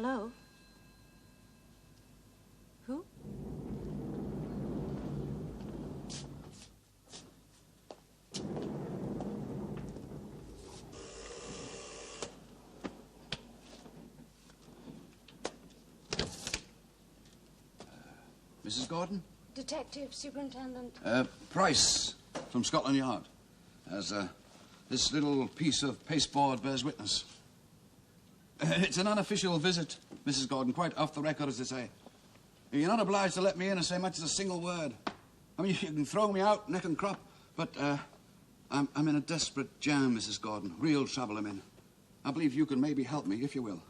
Hello? Who? Mrs. Gordon? Detective, Superintendent. Price, from Scotland Yard. As this little piece of pasteboard bears witness. It's an unofficial visit, Mrs. Gordon, quite off the record, as they say. You're not obliged to let me in and say much as a single word. I mean, you can throw me out neck and crop, but I'm in a desperate jam, Mrs. Gordon. Real trouble I'm in. I believe you can maybe help me, if you will.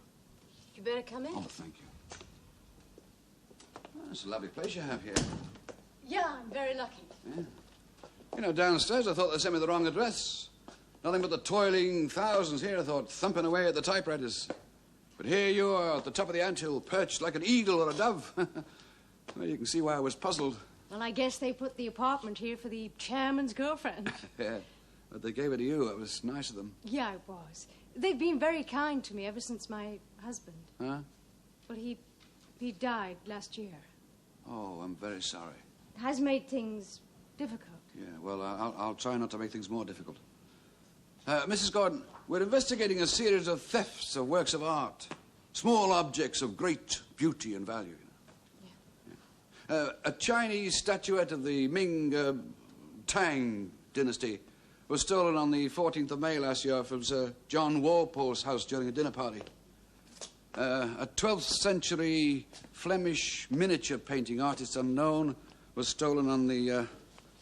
You better come in. Oh, thank you. Well, it's a lovely place you have here. Yeah, I'm very lucky. Yeah. You know, downstairs I thought they sent me the wrong address. Nothing but the toiling thousands here, I thought, thumping away at the typewriters. But here you are at the top of the anthill, perched like an eagle or a dove. Well, you can see why I was puzzled. Well, I guess they put the apartment here for the chairman's girlfriend. Yeah, but they gave it to you. It was nice of them. Yeah, it was. They've been very kind to me ever since my husband. Huh? Well, he died last year. Oh, I'm very sorry. It has made things difficult. Yeah, well, I'll try not to make things more difficult. Mrs. Gordon, we're investigating a series of thefts of works of art. Small objects of great beauty and value. Yeah. A Chinese statuette of the Ming Tang dynasty was stolen on the 14th of May last year from Sir John Walpole's house during a dinner party. A 12th century Flemish miniature painting, artist unknown, was stolen on the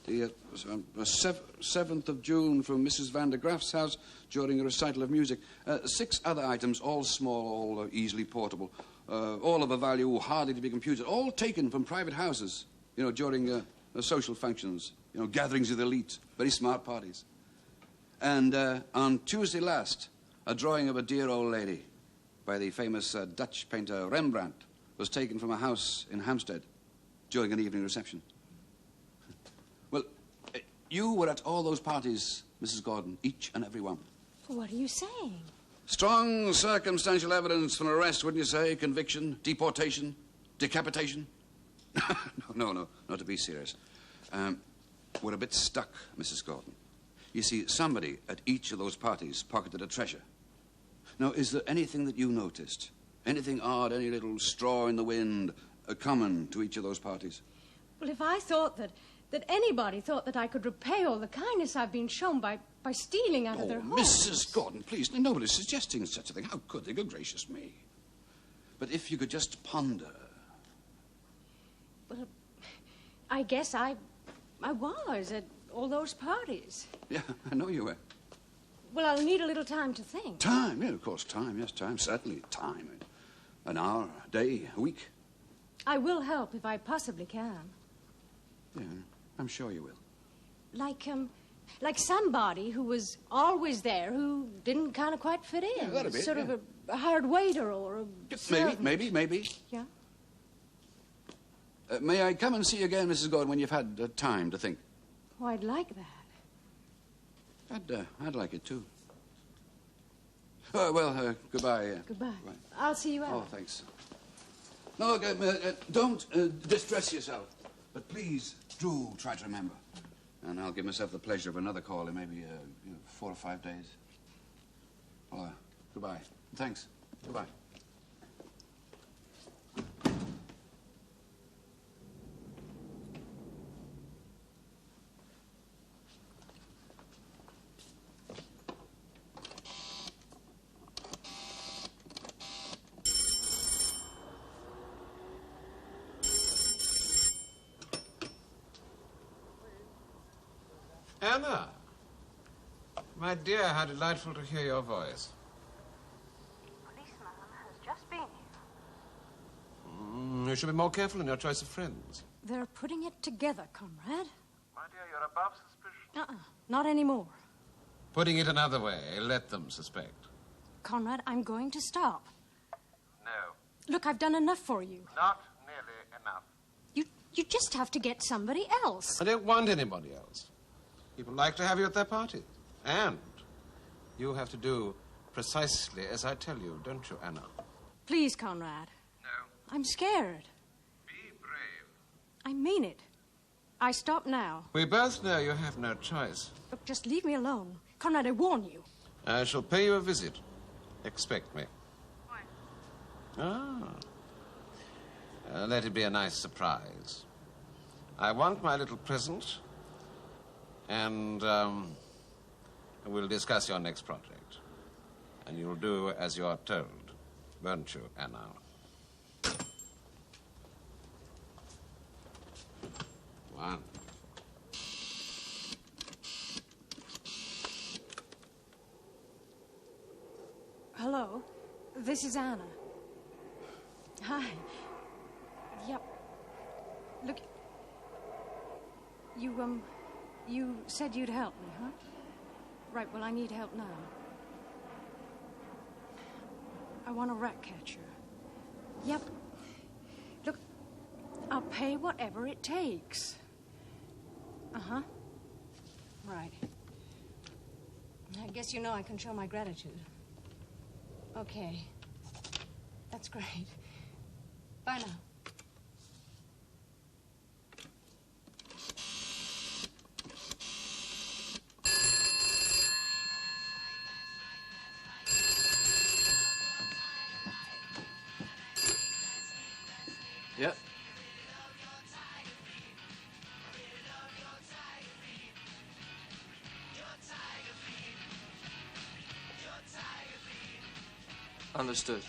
7th of June from Mrs. Van der Graaf's house during a recital of music. 6 other items, all small, all easily portable, all of a value hardly to be computed, all taken from private houses, you know, during social functions, you know, gatherings of the elite, very smart parties. And on Tuesday last, a drawing of a dear old lady by the famous Dutch painter Rembrandt was taken from a house in Hampstead during an evening reception. Well, you were at all those parties, Mrs. Gordon, each and every one. What are you saying? Strong circumstantial evidence for an arrest, wouldn't you say? Conviction, deportation, decapitation? No, to be serious. We're a bit stuck, Mrs. Gordon. You see, somebody at each of those parties pocketed a treasure. Now, is there anything that you noticed? Anything odd, any little straw in the wind, common to each of those parties? Well, if I thought that anybody thought that I could repay all the kindness I've been shown by stealing out of their homes... Mrs. Gordon, please, nobody's suggesting such a thing. How could they? Good gracious me. But if you could just ponder... Well, I guess I was at all those parties. Yeah, I know you were. Well, I'll need a little time to think. Time, yeah, of course, time, yes, time, certainly, time. An hour, a day, a week. I will help if I possibly can. Yeah, I'm sure you will. Like somebody who was always there who didn't kind of quite fit in. Yeah, that'd be it, sort of a hard waiter or a servant. Maybe. Yeah? May I come and see you again, Mrs. Gordon, when you've had time to think? Oh, I'd like that. I'd like it, too. Oh, well, goodbye. Goodbye. I'll see you out. Oh, thanks. No, don't distress yourself. But please, do try to remember. And I'll give myself the pleasure of another call in maybe 4 or 5 days. Well, goodbye. Thanks. Goodbye. Anna! My dear, how delightful to hear your voice. Policeman has just been here. You should be more careful in your choice of friends. They're putting it together, Conrad. My dear, you're above suspicion. Not anymore. Putting it another way, let them suspect. Conrad, I'm going to stop. No. Look, I've done enough for you. Not nearly enough. You just have to get somebody else. I don't want anybody else. People like to have you at their parties. And you have to do precisely as I tell you, don't you, Anna? Please, Conrad. No. I'm scared. Be brave. I mean it. I stop now. We both know you have no choice. Look, just leave me alone. Conrad, I warn you. I shall pay you a visit. Expect me. Why? Ah. Let it be a nice surprise. I want my little present, and we'll discuss your next project. And you'll do as you're told, won't you, Anna? One. Hello, this is Anna. Hi. Yep. Look, you said you'd help me, huh? Right, well, I need help now. I want a rat catcher. Yep. Look, I'll pay whatever it takes. Uh-huh. Right. I guess you know I can show my gratitude. Okay. That's great. Bye now. Yep. Understood.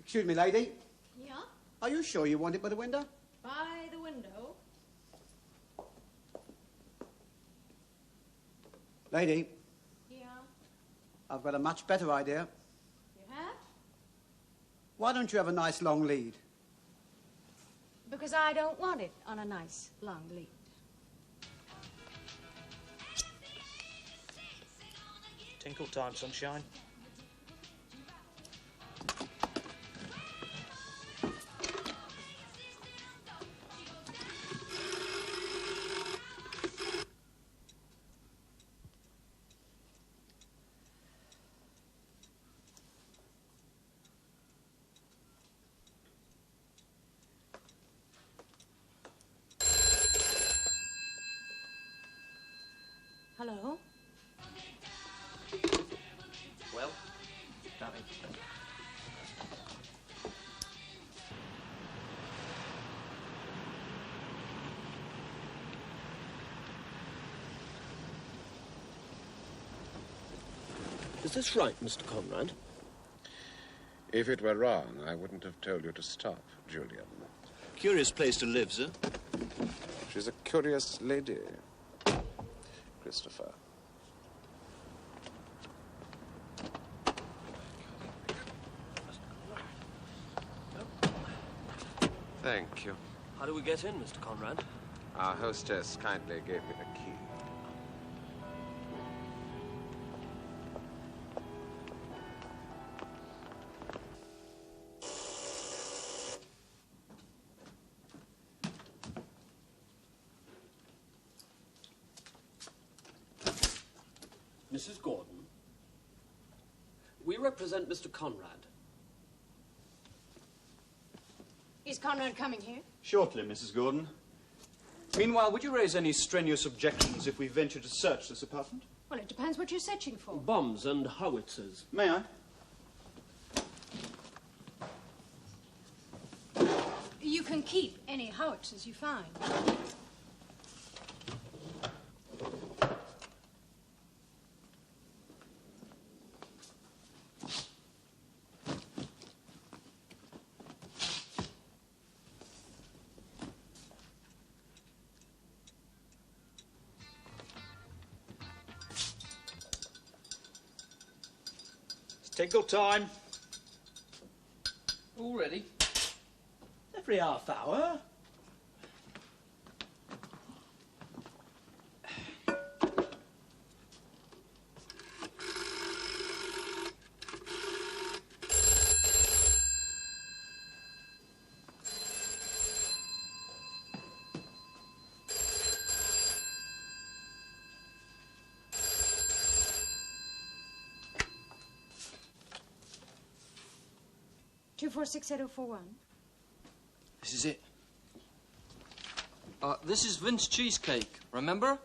Excuse me, lady. Yeah? Are you sure you want it by the window? By the window. Lady, Yeah? I've got a much better idea. You have? Why don't you have a nice long lead? Because I don't want it on a nice long lead. Tinkle time, sunshine. Hello? Well, Danny. Is this right, Mr. Conrad? If it were wrong, I wouldn't have told you to stop, Julian. Curious place to live, sir. She's a curious lady, Christopher. Thank you. How do we get in, Mr. Conrad? Our hostess kindly gave me the key. Mrs. Gordon, we represent Mr. Conrad. Is Conrad coming here? Shortly, Mrs. Gordon. Meanwhile, would you raise any strenuous objections if we venture to search this apartment? Well, it depends what you're searching for. Bombs and howitzers. May I? You can keep any howitzers you find. Tinkle time. All ready? Every half hour. Two 46841. This is it. This is Vince Cheesecake, remember?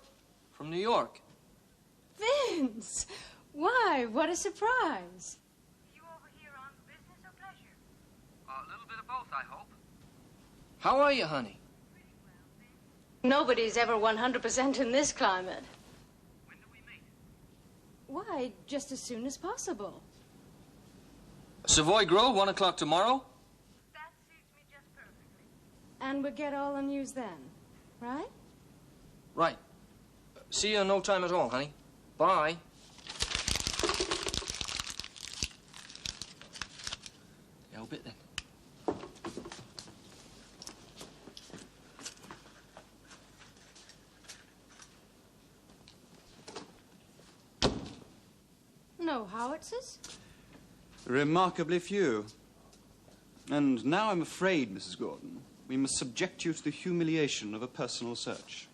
From New York. Vince! Why, what a surprise. You over here on business or pleasure? A little bit of both, I hope. How are you, honey? Nobody's ever 100% in this climate. When do we meet? Why, just as soon as possible. Savoy Grove, 1 o'clock tomorrow? That suits me just perfectly. And we'll get all the news then, right? Right. See you in no time at all, honey. Bye. Yeah, a bit then. No howitzers? Remarkably few. And now I'm afraid, Mrs. Gordon, we must subject you to the humiliation of a personal search.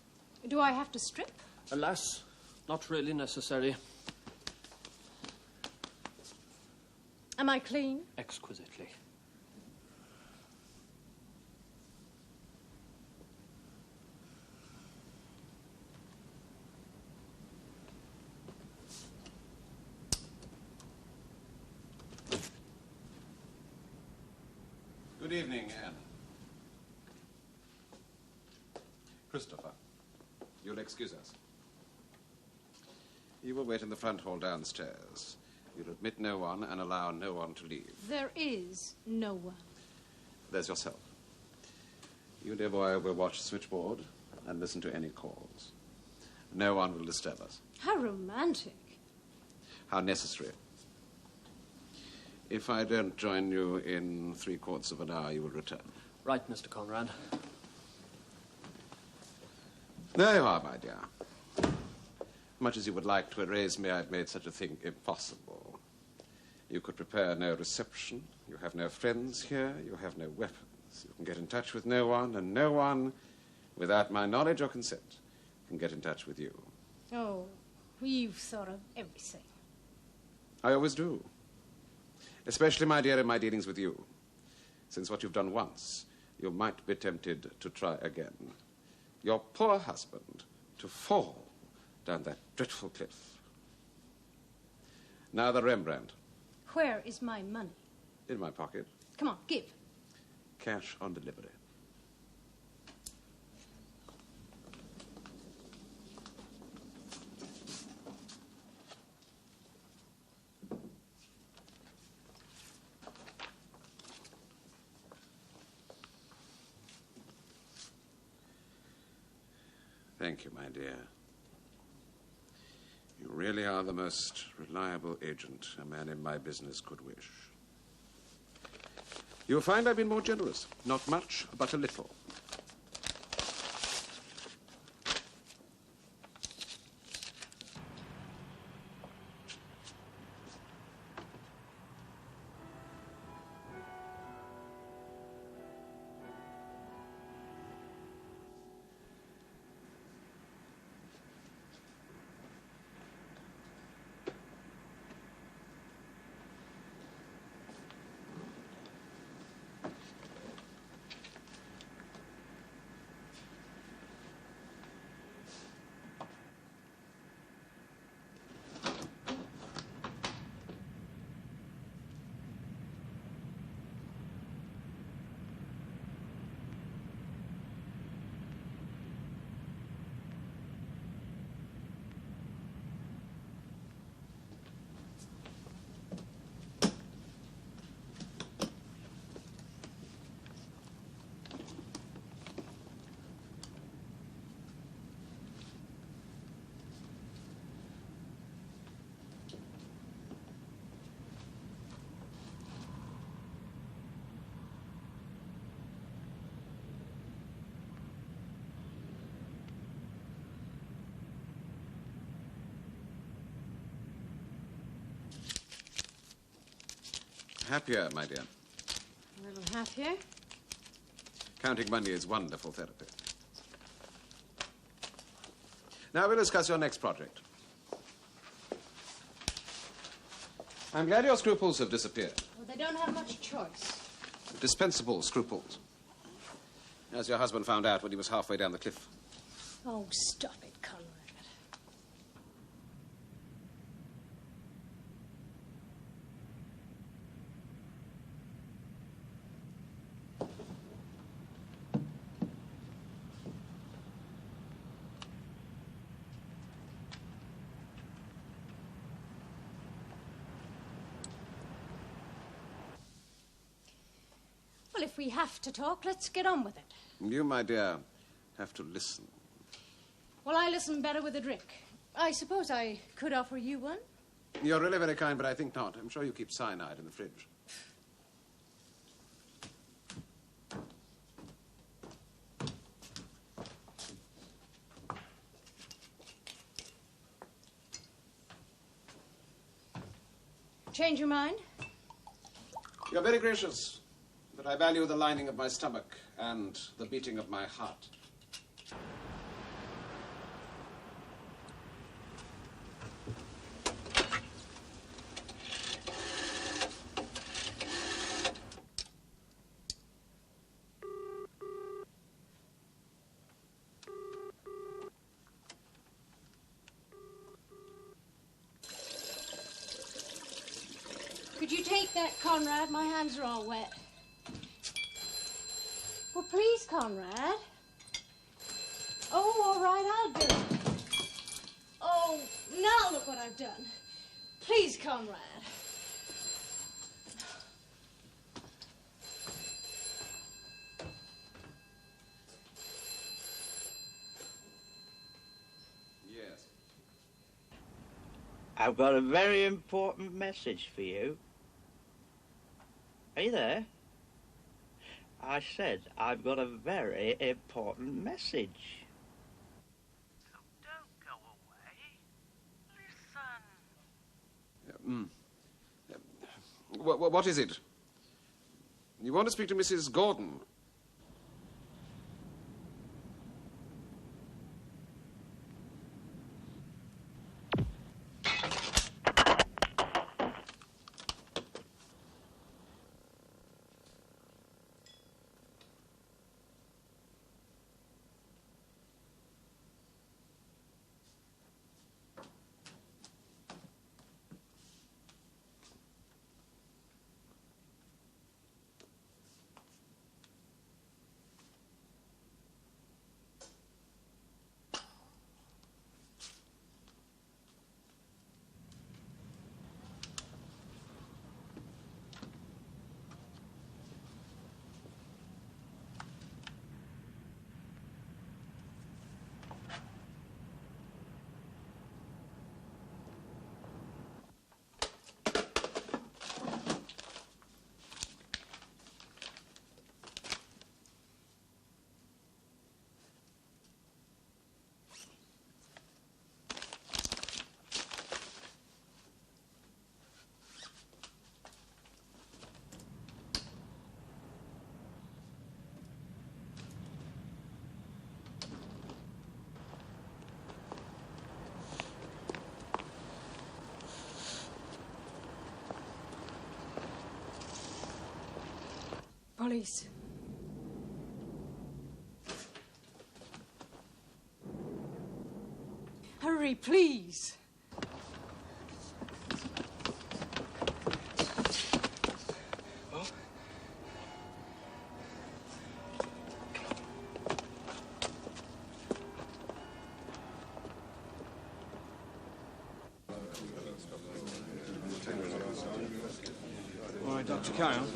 Do I have to strip? Alas, not really necessary. Am I clean? Exquisitely. Good evening, Anne. Christopher, you'll excuse us. You will wait in the front hall downstairs. You'll admit no one and allow no one to leave. There is no one. There's yourself. You, dear boy, will watch the switchboard and listen to any calls. No one will disturb us. How romantic. How necessary. If I don't join you in 3/4 of an hour, you will return. Right, Mr. Conrad. There you are, my dear. Much as you would like to erase me, I've made such a thing impossible. You could prepare no reception. You have no friends here. You have no weapons. You can get in touch with no one, and no one, without my knowledge or consent, can get in touch with you. Oh, you've thought of everything. I always do. Especially, my dear, in my dealings with you. Since what you've done once, you might be tempted to try again. Your poor husband to fall down that dreadful cliff. Now the Rembrandt. Where is my money? In my pocket. Come on, give. Cash on delivery. Thank you, my dear. You really are the most reliable agent a man in my business could wish. You'll find I've been more generous. Not much, but a little. Happier, my dear. A little happier. Counting money is wonderful therapy. Now we'll discuss your next project. I'm glad your scruples have disappeared. Well, they don't have much choice. Dispensable scruples. As your husband found out when he was halfway down the cliff. Oh, stop it, Conrad. Well, if we have to talk, let's get on with it. You, my dear, have to listen. Well, I listen better with a drink. I suppose I could offer you one. You're really very kind, but I think not. I'm sure you keep cyanide in the fridge. Change your mind? You're very gracious, but I value the lining of my stomach and the beating of my heart. Could you take that, Conrad? My hands are all wet. Well, please, Conrad. Oh, all right, I'll do it. Oh, now look what I've done. Please, Conrad. Yes. I've got a very important message for you. Are you there? I said I've got a very important message. Oh, don't go away. Listen. What is it? You want to speak to Mrs. Gordon? Police. Hurry, please. All right, Dr. Kyle.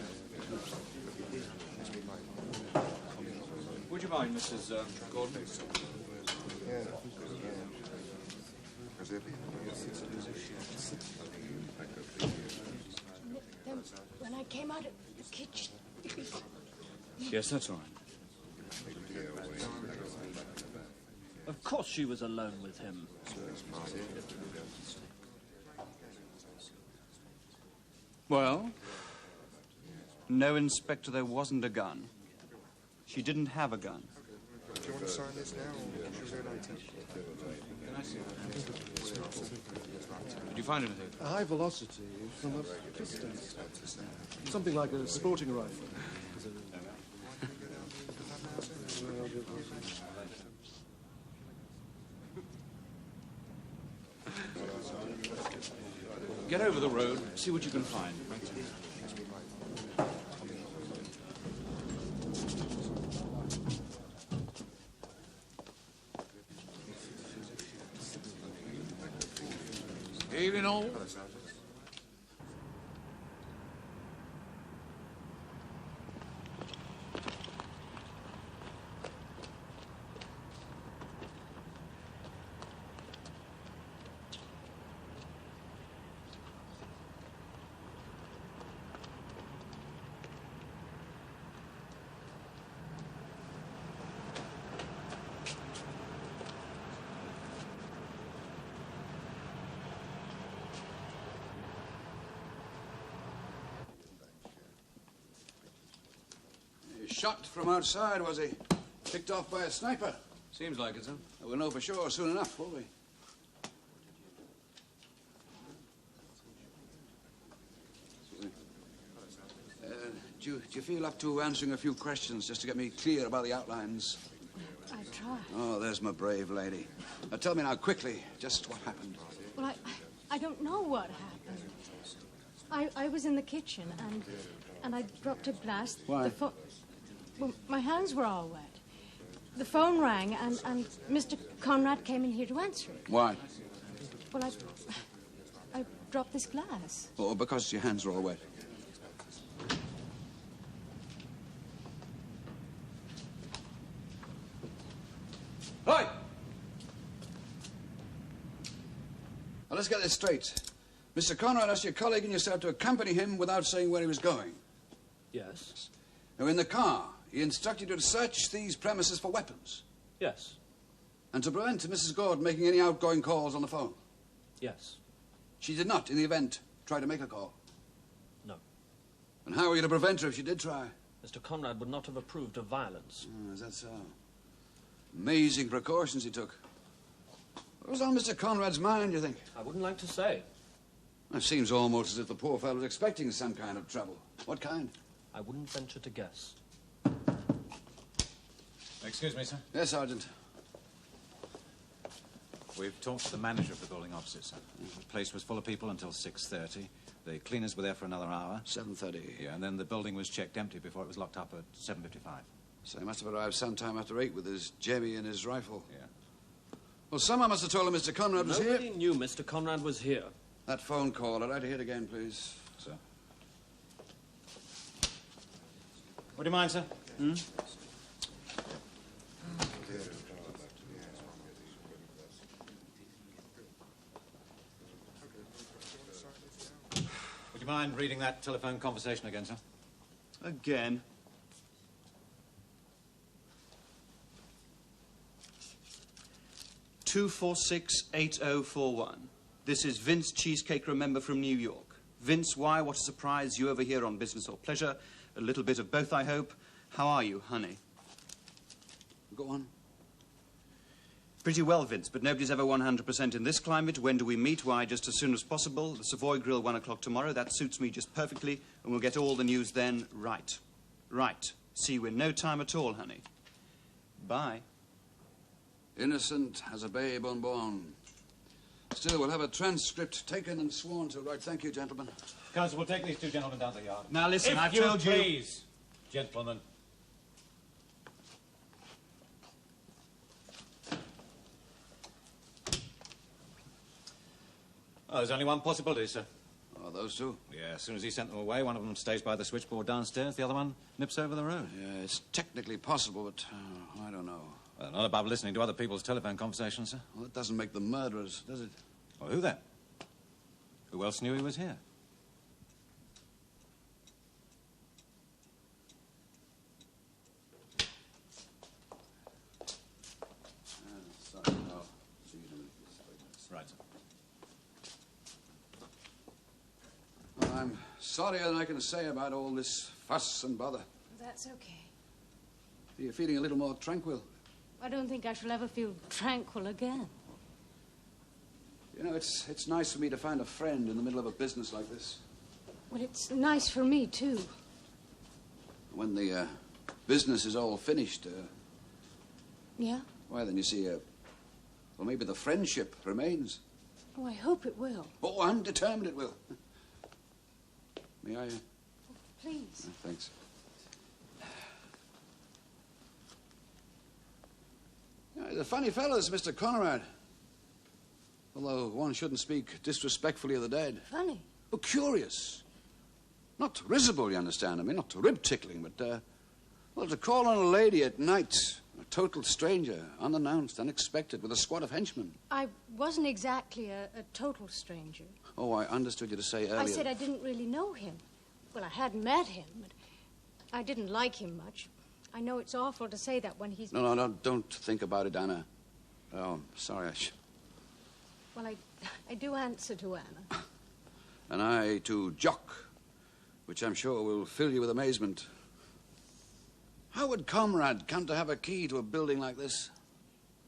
Would you mind, Mrs. Gordon? Then, when I came out of the kitchen... Yes, that's all right. Of course she was alone with him. Well, No, Inspector, there wasn't a gun. She didn't have a gun. Do you want to sign this now, or should we go later? Can I see it? Did you find anything? A high velocity from a pistol. Something like a sporting rifle. Get over the road, see what you can find. Evening, all. Shot from outside, was he? Picked off by a sniper? Seems like it, sir. We'll know for sure soon enough, won't we? Do you feel up to answering a few questions just to get me clear about the outlines? I try. Oh, there's my brave lady. Now, tell me now, quickly, just what happened. Well, I don't know what happened. I was in the kitchen, and I dropped a glass. Why? Well, my hands were all wet. The phone rang, and Mr. Conrad came in here to answer it. Why? Well, I dropped this glass. Oh, because your hands are all wet. Right! Now, let's get this straight. Mr. Conrad asked your colleague and yourself to accompany him without saying where he was going. Yes. Now, in the car, he instructed you to search these premises for weapons. Yes. And to prevent Mrs. Gordon making any outgoing calls on the phone. Yes. She did not, in the event, try to make a call. No. And how were you to prevent her if she did try? Mr. Conrad would not have approved of violence. Oh, is that so? Amazing precautions he took. What was on Mr. Conrad's mind, you think? I wouldn't like to say. It seems almost as if the poor fellow was expecting some kind of trouble. What kind? I wouldn't venture to guess. Excuse me, sir. Yes, Sergeant. We've talked to the manager of the building opposite, sir. The place was full of people until 6:30. The cleaners were there for another hour. 7:30. Yeah, and then the building was checked empty before it was locked up at 7:55. So he must have arrived sometime after 8 with his jemmy and his rifle. Yeah. Well, someone must have told him Mr. Conrad was here. Nobody knew Mr. Conrad was here. That phone call, I'd like to hear it again, please. Sir. Would you mind, sir? Hmm? Would you mind reading that telephone conversation again, sir? Again? "246-8041. This is Vince Cheesecake Remember from New York. Vince, why? What a surprise. You over here on business or pleasure? A little bit of both, I hope. How are you, honey?" Go on. Pretty well, Vince, but nobody's ever 100% in this climate. When do we meet? Why, just as soon as possible. The Savoy Grill, 1 o'clock tomorrow. That suits me just perfectly, and we'll get all the news then. Right. Right. See you in no time at all, honey. Bye. Innocent as a babe unborn. Still, we'll have a transcript taken and sworn to. Right, thank you, gentlemen. Counsel, we'll take these two gentlemen down to the yard. Now, listen, I've If told you... please, gentlemen. Oh, there's only one possibility, sir. Oh, those two? Yeah, as soon as he sent them away, one of them stays by the switchboard downstairs, the other one nips over the road. Yeah, it's technically possible, but I don't know. Well, not above listening to other people's telephone conversations, sir. Well, that doesn't make them murderers, does it? Well, who then? Who else knew he was here? Sorry, no. See you in a minute. Right, sir. Well, I'm sorrier than I can say about all this fuss and bother. That's okay. You're feeling a little more tranquil. I don't think I shall ever feel tranquil again. You know, it's nice for me to find a friend in the middle of a business like this. Well, it's nice for me, too. When the business is all finished, Yeah? why, then you see, well, maybe the friendship remains. Oh, I hope it will. Oh, I'm determined it will. May I? Please. Thanks. Yeah, he's a funny fellow, is Mr. Conrad. Although one shouldn't speak disrespectfully of the dead. Funny? Oh, curious. Not risible, you understand. I mean, not rib-tickling, but, well, to call on a lady at night, a total stranger, unannounced, unexpected, with a squad of henchmen. I wasn't exactly a total stranger. Oh, I understood you to say earlier. I said I didn't really know him. Well, I had met him, but I didn't like him much. I know it's awful to say that when he's... No, don't think about it, Anna. Oh, sorry, Well, I do answer to Anna. And I to Jock, which I'm sure will fill you with amazement. How would Comrade come to have a key to a building like this?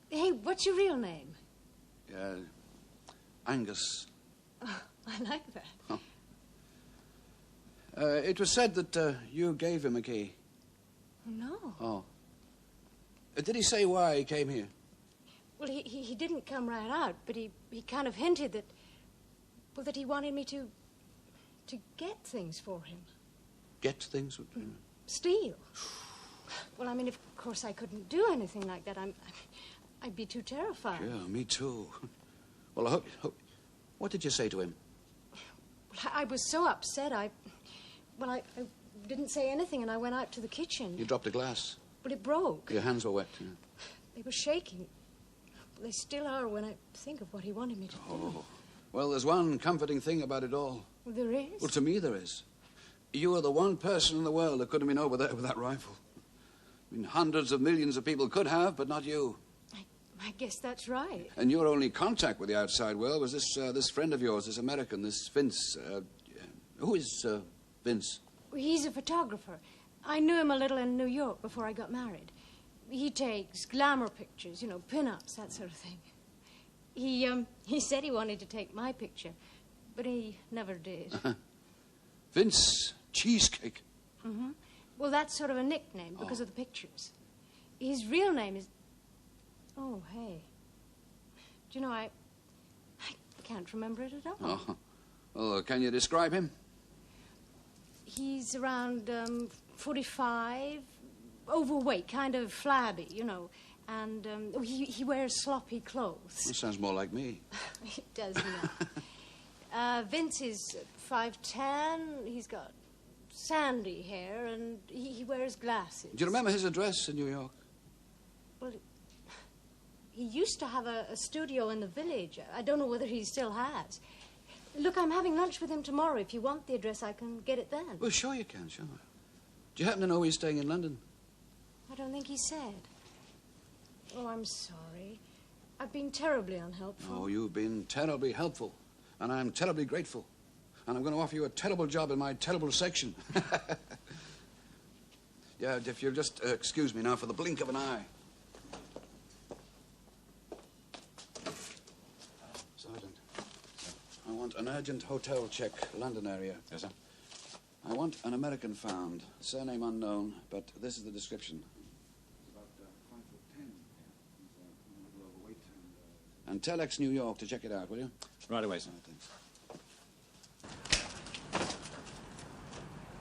Hey, what's your real name? Angus. Oh, I like that. Huh. It was said that you gave him a key. No. Oh. Did he say why he came here? Well, he didn't come right out, but he kind of hinted that, well, that he wanted me to get things for him. Get things? Steal. Well, I mean, of course I couldn't do anything like that. I'd be too terrified. Yeah, me too. Well, I hope... What did you say to him? Well, I was so upset, I didn't say anything, and I went out to the kitchen. You dropped a glass? Well, it broke. Your hands were wet. Yeah. They were shaking. They still are when I think of what he wanted me to do. Well, there's one comforting thing about it all. Well, there is? Well, to me there is. You are the one person in the world that could have been over there with that rifle. I mean, hundreds of millions of people could have, but not you. I guess that's right. And your only contact with the outside world was this friend of yours, this American, this Vince. Who is Vince? Well, he's a photographer. I knew him a little in New York before I got married. He takes glamour pictures, you know, pin-ups, that sort of thing. He said he wanted to take my picture, but he never did. Vince Cheesecake. Mm-hmm. Well, that's sort of a nickname because of the pictures. His real name is... Oh, hey. Do you know, I can't remember it at all. Oh. Well, can you describe him? He's around 45, overweight, kind of flabby, you know, and he wears sloppy clothes. That sounds more like me. It does not. Vince is 5'10", he's got sandy hair, and he wears glasses. Do you remember his address in New York? Well, he used to have a studio in the village. I don't know whether he still has. Look, I'm having lunch with him tomorrow. If you want the address, I can get it then. Well, sure you can, sure. Do you happen to know he's staying in London? I don't think he said. Oh, I'm sorry. I've been terribly unhelpful. Oh, you've been terribly helpful. And I'm terribly grateful. And I'm going to offer you a terrible job in my terrible section. Yeah, if you'll just excuse me now for the blink of an eye. Sergeant, I want an urgent hotel check, London area. Yes, sir. I want an American found, surname unknown, but this is the description. About 5'10". He's a little overweight. And telex New York to check it out, will you? Right away, sir. Thanks.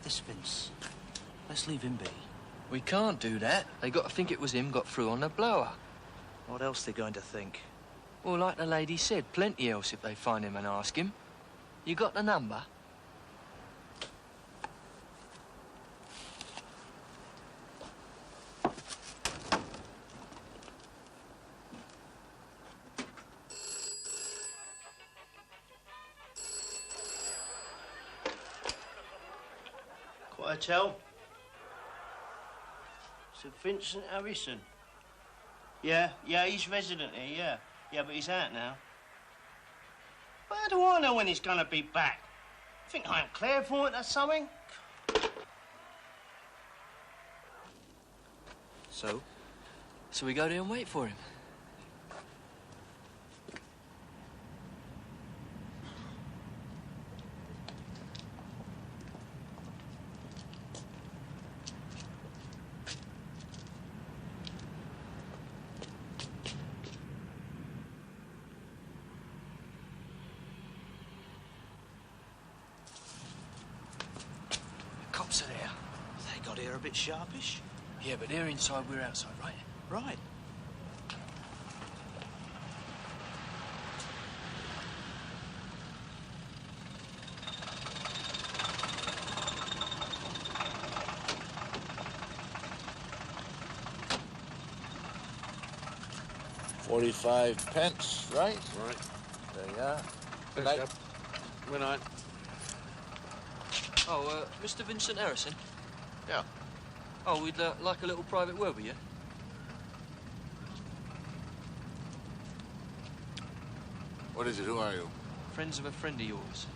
This Vince. Let's leave him be. We can't do that. They got to think it was him got through on the blower. What else they going to think? Well, like the lady said, plenty else if they find him and ask him. You got the number? Hotel? Sir Vincent Harrison. Yeah, he's resident here, yeah. Yeah, but he's out now. But how do I know when he's gonna be back? Think I'm clairvoyant or something? So we go there and wait for him. The cops are there. They got here a bit sharpish. Yeah, but they're inside, we're outside, right? Right. £45, right? Right. There you are. Good night. Good night. Oh, Mr. Vincent Harrison? Yeah. Oh, we'd like a little private word with you. What is it? Who are you? Friends of a friend of yours.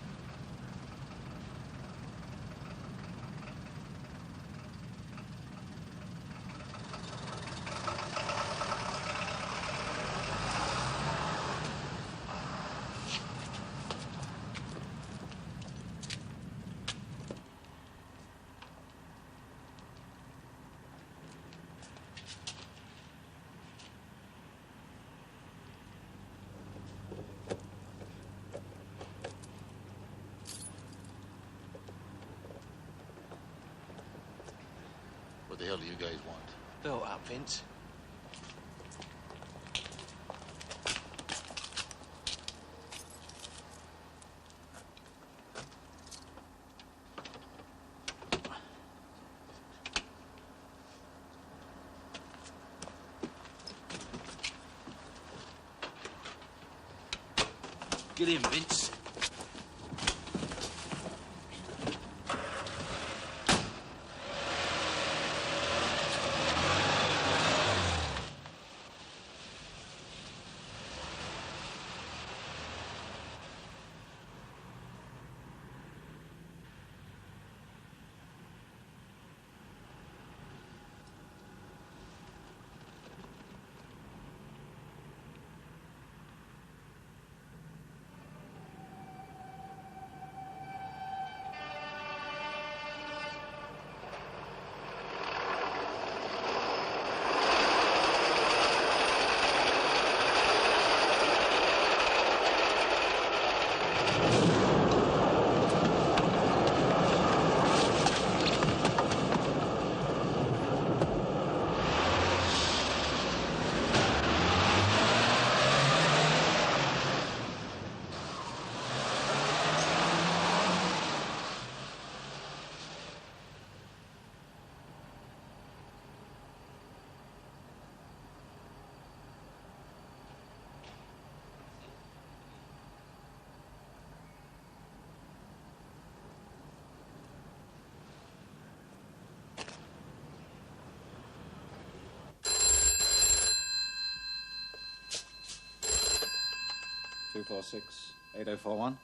What the hell do you guys want? Belt up, Vince. Get in, Vince. (246-8041).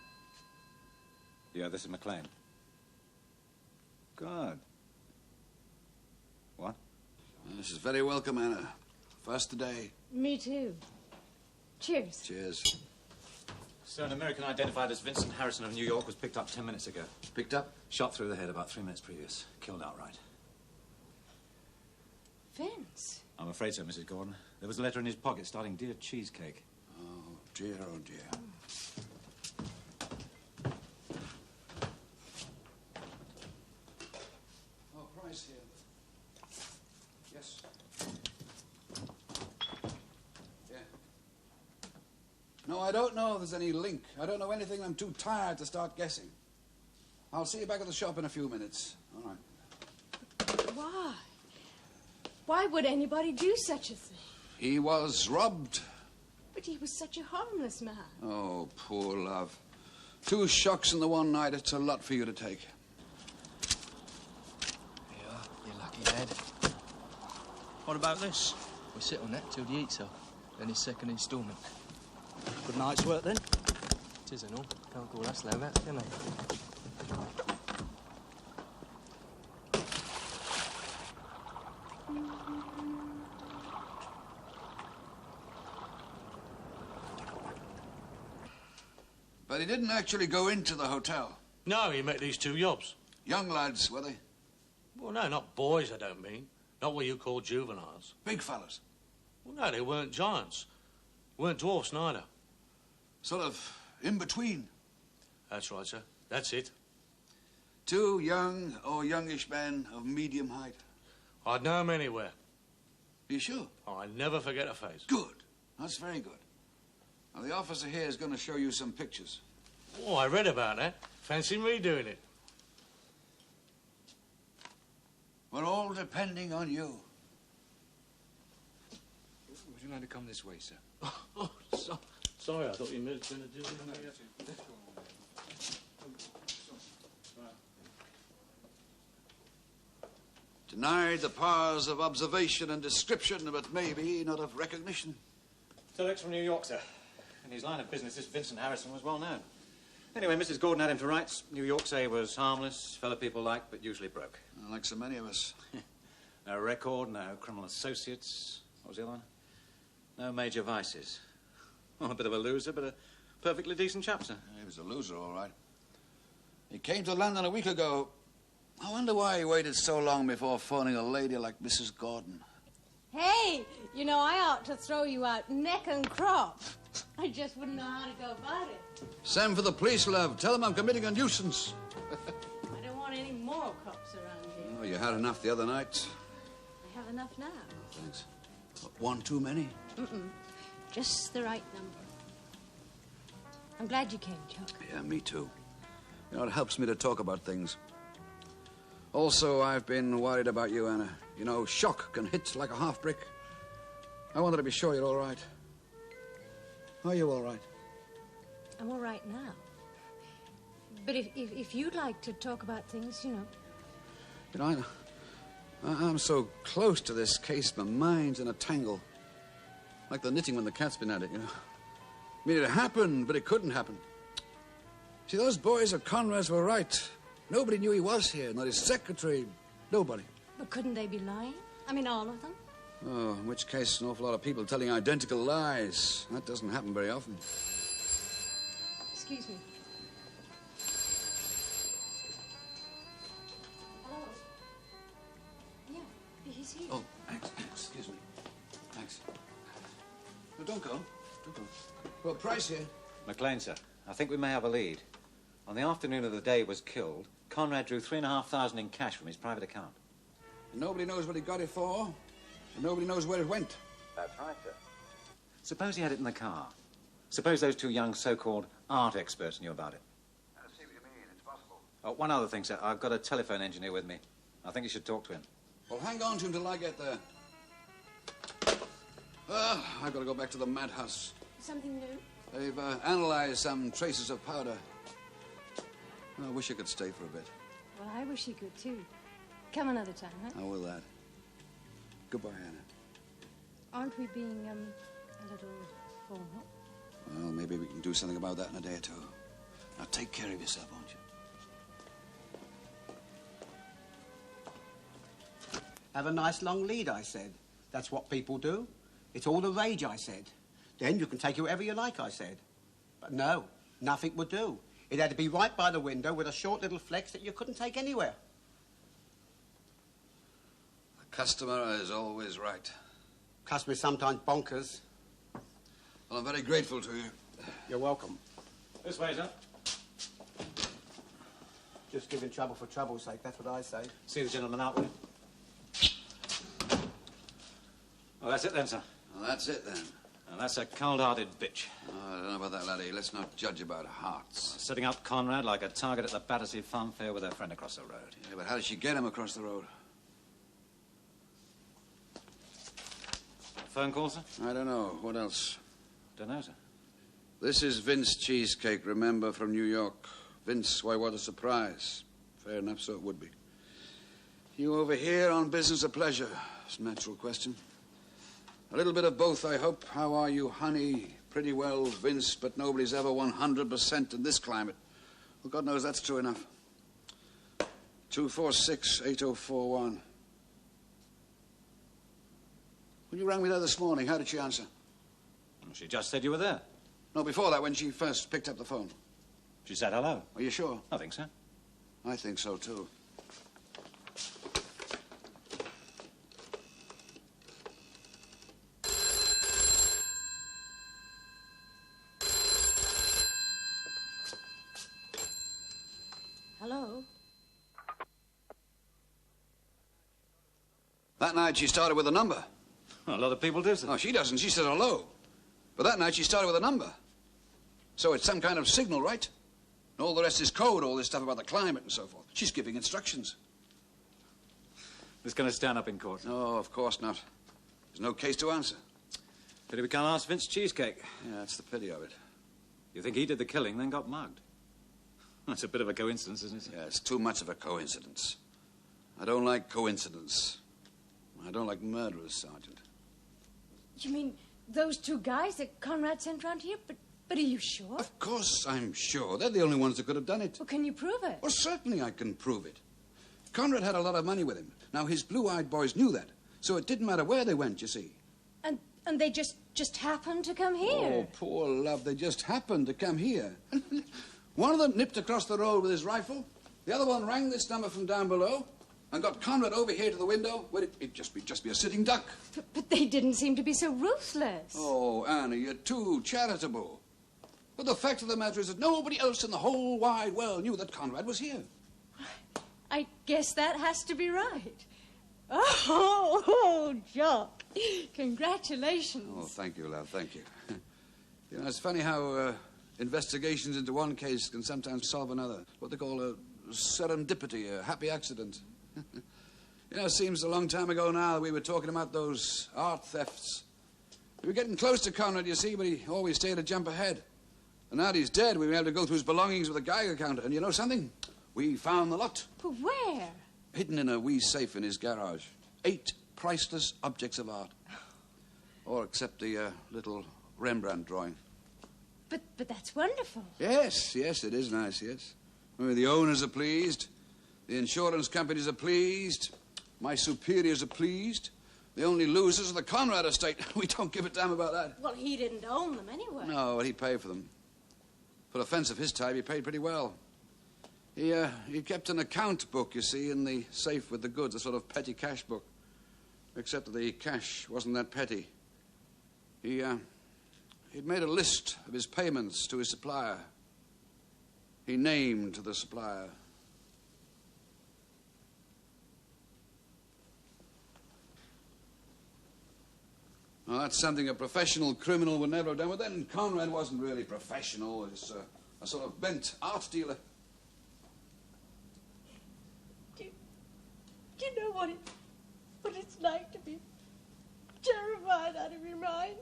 Yeah, this is McLean. Good. What? This is very welcome, Anna. First today. Me too. Cheers. Cheers. So an American identified as Vincent Harrison of New York was picked up 10 minutes ago. Picked up? Shot through the head about 3 minutes previous. Killed outright. Vince? I'm afraid so, Mrs. Gordon. There was a letter in his pocket starting Dear Cheesecake. Oh, dear, oh, dear. Oh, Price here. Yes. Yeah. No, I don't know if there's any link. I don't know anything. I'm too tired to start guessing. I'll see you back at the shop in a few minutes. All right. Why? Why would anybody do such a thing? He was robbed. But he was such a harmless man. Oh, poor love. 2 shocks in the one night. It's a lot for you to take. Yeah, you lucky lad. What about this? We sit on that till the eat's up. Then his second instalment. Good night's work, then. It isn't all. Can't call us low that, can they? But he didn't actually go into the hotel. No, he met these two yobs. Young lads, were they? Well, no, not boys, I don't mean. Not what you call juveniles. Big fellas? Well, no, they weren't giants. Weren't dwarfs, neither. Sort of in between? That's right, sir. That's it. Two young or youngish men of medium height? I'd know 'em anywhere. Are you sure? Oh, I never forget a face. Good. That's very good. Now, the officer here is going to show you some pictures. Oh, I read about that. Fancy me doing it. We're all depending on you. Would you like to come this way, sir? Oh, sorry, I thought you meant going to do it. Denied the powers of observation and description, but maybe not of recognition. Telex from New York, sir. In his line of business, this Vincent Harrison was well known. Anyway, Mrs. Gordon had him to rights. New York, say, was harmless, fellow people liked, but usually broke. Like so many of us. No record, no criminal associates. What was the other one? No major vices. Well, a bit of a loser, but a perfectly decent chap, sir. He was a loser, all right. He came to London a week ago. I wonder why he waited so long before phoning a lady like Mrs. Gordon. Hey, you know, I ought to throw you out neck and crop. I just wouldn't know how to go about it. Send for the police, love. Tell them I'm committing a nuisance. I don't want any more cops around here. Oh, you had enough the other night. I have enough now. Thanks. One too many? Mm-mm. Just the right number. I'm glad you came, Chuck. Yeah, me too. You know, it helps me to talk about things. Also, I've been worried about you, Anna. You know, shock can hit like a half-brick. I wanted to be sure you're all right. Are you all right? I'm all right now. But if you'd like to talk about things, you know. You know, I'm so close to this case, my mind's in a tangle. Like the knitting when the cat's been at it, you know. I mean, it happened, but it couldn't happen. See, those boys at Conrad's were right. Nobody knew he was here, not his secretary, nobody. But couldn't they be lying? I mean, all of them? Oh, in which case, an awful lot of people telling identical lies. That doesn't happen very often. Excuse me. Hello? Yeah, he's here. Oh, excuse me. Thanks. No, don't go. Don't go. Well, Price here. McLean, sir. I think we may have a lead. On the afternoon of the day he was killed, Conrad drew $3,500 in cash from his private account. Nobody knows what he got it for, and nobody knows where it went. That's right, sir. Suppose he had it in the car. Suppose those two young so-called art experts knew about it. I see what you mean. It's possible. Oh, one other thing, sir. I've got a telephone engineer with me. I think you should talk to him. Well, hang on to him till I get there. I've got to go back to the madhouse. Something new? They've analyzed some traces of powder. I wish I could stay for a bit. Well, I wish you could, too. Come another time, huh? How will that? Goodbye, Anna. Aren't we being, a little formal? Well, maybe we can do something about that in a day or two. Now, take care of yourself, won't you? Have a nice long lead, I said. That's what people do. It's all the rage, I said. Then you can take it wherever you like, I said. But no, nothing would do. It had to be right by the window with a short little flex that you couldn't take anywhere. The customer is always right. Customer's sometimes bonkers. Well, I'm very grateful to you. You're welcome. This way, sir. Just giving trouble for trouble's sake, that's what I say. See the gentleman out with you. Well, that's it then, sir. Well, that's it then. And that's a cold-hearted bitch. Oh, I don't know about that, laddie. Let's not judge about hearts. Setting up Conrad like a target at the Battersea Funfair with her friend across the road. Yeah, but how did she get him across the road? Phone call, sir? I don't know. What else? Don't know, sir. This is Vince Cheesecake, remember, from New York. Vince, why, what a surprise. Fair enough, so it would be. You over here on business or pleasure? It's a natural question. A little bit of both, I hope. How are you, honey? Pretty well, Vince, but nobody's ever 100% in this climate. Well, God knows that's true enough. 246-8041. When you rang me there this morning, how did she answer? Well, she just said you were there. No, before that, when she first picked up the phone. She said hello. Are you sure? I think so. I think so, too. Hello? That night she started with a number. A lot of people do, sir. No, she doesn't. She said hello. But that night she started with a number. So it's some kind of signal, right? And all the rest is code, all this stuff about the climate and so forth. She's giving instructions. This going to stand up in court? No, of course not. There's no case to answer. Pity we can't ask Vince Cheesecake. Yeah, that's the pity of it. You think he did the killing, then got mugged? That's a bit of a coincidence, isn't it? Yeah, it's too much of a coincidence. I don't like coincidence. I don't like murderers, Sergeant. You mean those two guys that Conrad sent round here? But are you sure? Of course I'm sure. They're the only ones that could have done it. Well, can you prove it? Well, certainly I can prove it. Conrad had a lot of money with him. Now, his blue-eyed boys knew that. So it didn't matter where they went, you see. And they just happened to come here? Oh, poor love. They just happened to come here. One of them nipped across the road with his rifle. The other one rang this number from down below and got Conrad over here to the window where it'd just be a sitting duck. But they didn't seem to be so ruthless. Oh, Anna, you're too charitable. But the fact of the matter is that nobody else in the whole wide world knew that Conrad was here. I guess that has to be right. Oh, Jock. Congratulations. Oh, thank you, love, thank you. You know, it's funny how investigations into one case can sometimes solve another. What they call a serendipity, a happy accident. You know, it seems a long time ago now that we were talking about those art thefts. We were getting close to Conrad, you see, but he always stayed a jump ahead. And now that he's dead, we were able to go through his belongings with a Geiger counter. And you know something? We found the lot. But where? Hidden in a wee safe in his garage. 8 priceless objects of art. Or except the little Rembrandt drawing. But that's wonderful. Yes, it is nice, yes. I mean, the owners are pleased. The insurance companies are pleased. My superiors are pleased. The only losers are the Conrad estate. We don't give a damn about that. Well, he didn't own them anyway. No, but he paid for them. For a fence of his type, he paid pretty well. He kept an account book, you see, in the safe with the goods, a sort of petty cash book. Except that the cash wasn't that petty. He'd made a list of his payments to his supplier. He named the supplier. Well, that's something a professional criminal would never have done. But then Conrad wasn't really professional. He was a sort of bent art dealer. Do you know what it's like to be terrified out of your mind?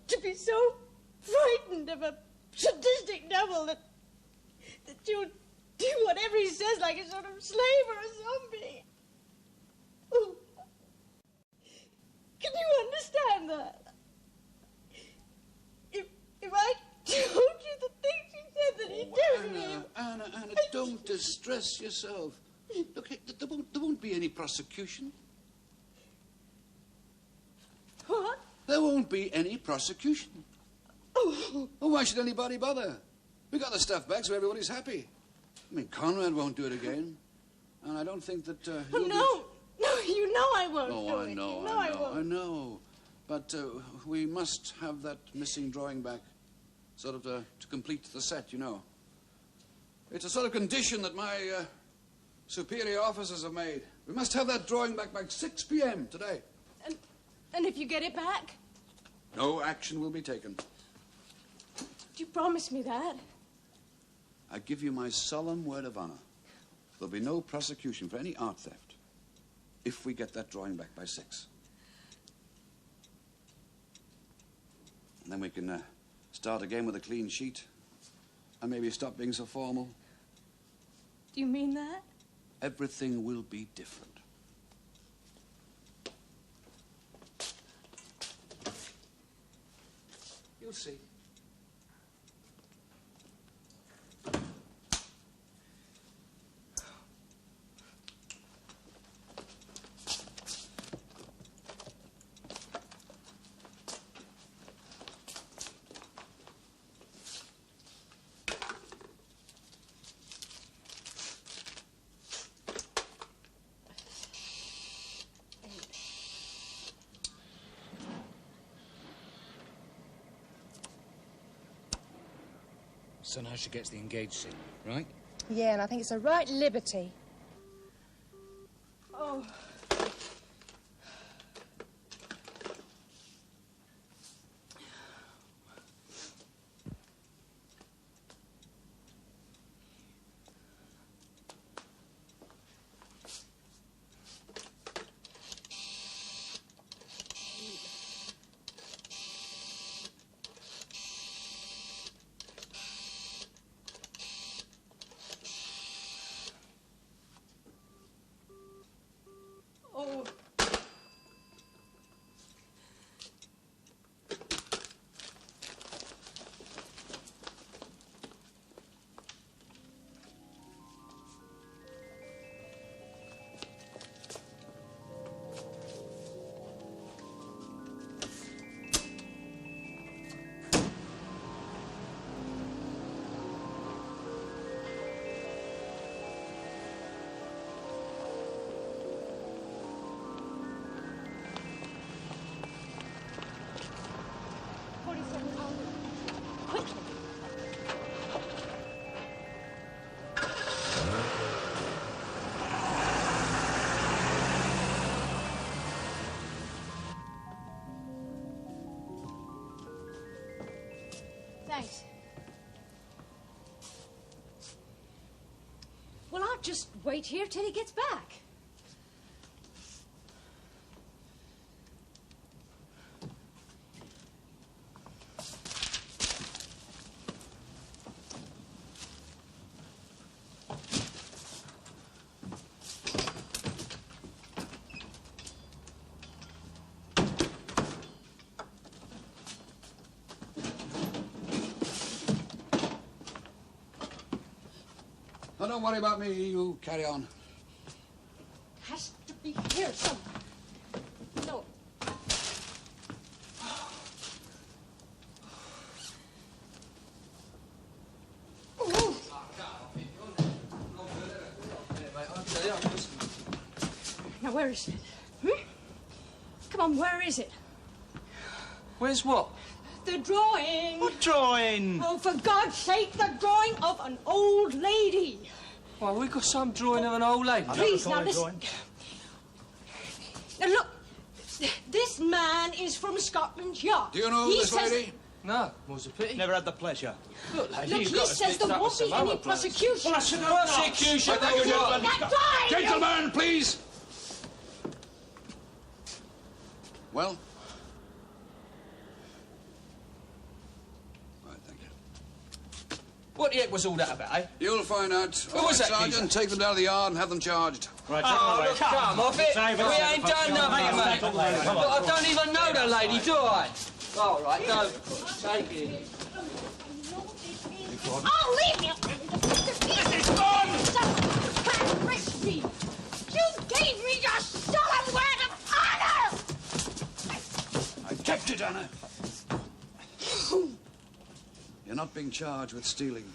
To be so frightened of a sadistic devil that you'll do whatever he says like a sort of slave or a zombie. Ooh. Can you understand that? If I told you the things he said that he'd do to me... Anna, don't distress yourself. Look, there won't be any prosecution. What? There won't be any prosecution. Oh, why should anybody bother? We got the stuff back, so everybody's happy. I mean, Conrad won't do it again. And I don't think that... No, you know I won't do I it. know, You know I won't. I know. But we must have that missing drawing back, sort of to complete the set, you know. It's a sort of condition that my superior officers have made. We must have that drawing back by 6 p.m. today. And if you get it back? No action will be taken. Do you promise me that? I give you my solemn word of honor. There'll be no prosecution for any art theft if we get that drawing back by 6. And then we can start again with a clean sheet and maybe stop being so formal. Do you mean that? Everything will be different. You'll see. So now she gets the engaged scene, right? Yeah, and I think it's a right liberty. Oh. Thanks. Well, I'll just wait here till he gets back. Oh, don't worry about me. You carry on. Has to be here somewhere. No. Now, where is it? Come on, where is it? Where's what? The drawing. What drawing? Oh, for God's sake, the drawing of an old lady. Well, we got some drawing of an old lady. Please, now listen. Now, look, this man is from Scotland Yard. Do you know this lady? No, was a pity. Never had the pleasure. Look, lady, Look, he says there won't be any prosecution. Prosecution? Gentlemen, please. Well? Right, thank you. What the heck was all that about, eh? You'll find out. What was that, Sergeant, take them down to the yard and have them charged. Right, look, come off it. We ain't done nothing, mate. I don't even know the lady, do I? All right, no. Take it. Oh, leave me! This is gone! Crispy! You gave me your solemn word of honor! I kept it, Anna. You're not being charged with stealing.